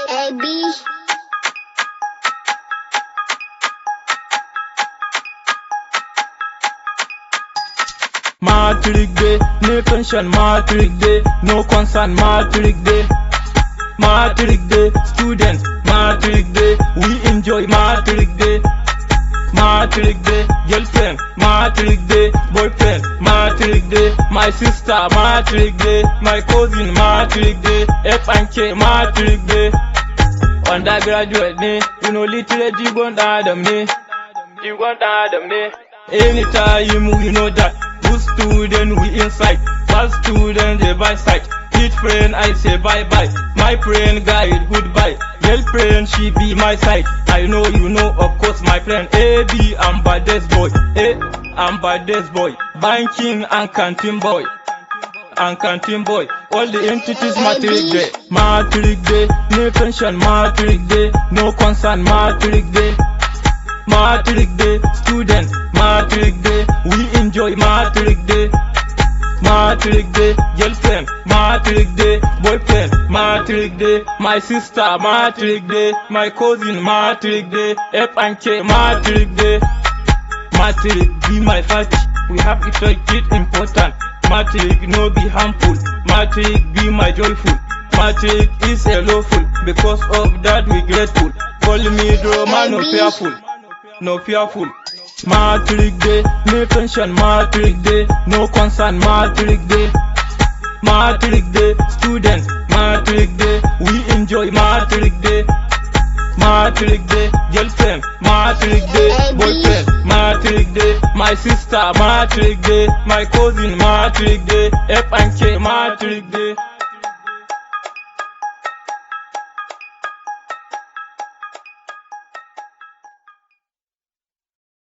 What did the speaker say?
AB. Matric day, no pension, matric day, no concern, matric day. Matric day, students, matric day, we enjoy matric day. Matric day, girlfriend, matric day, boyfriend, matric day, my sister, matric day, my cousin, matric day, F and K, matric day. Undergraduate ne, you know literate Jigon Adam ne, Jigon Adam ne. Anytime we know that, good student we inside, bad student they by side. Each friend I say bye bye, my friend guide goodbye. Girlfriend she be my side, I know you know of course my friend. AB I'm baddest boy, I'm baddest boy. Banking and canteen boy, and canteen boy. All the entities matric day, matric day, no pension matric day, no concern matric day. Matric day, students, matric day, we enjoy matric day. Matric day, girlfriend, matric day, boyfriend, matric day, my sister, matric day, my cousin, matric day, F and K, matric day. Matric be my party, we have effect it important. Matric no be harmful, matric be my joyful. Matric is a lawful, because of that we grateful. Call me drama, no fearful, no fearful. Matric day, no pension, matric day, no concern, matric day. Matric day, students, matric day, we enjoy matric day. Matric day, girlfriend, matric day, boyfriend, matric day, my sister, matric day, my cousin, matric day, F and K, matric day.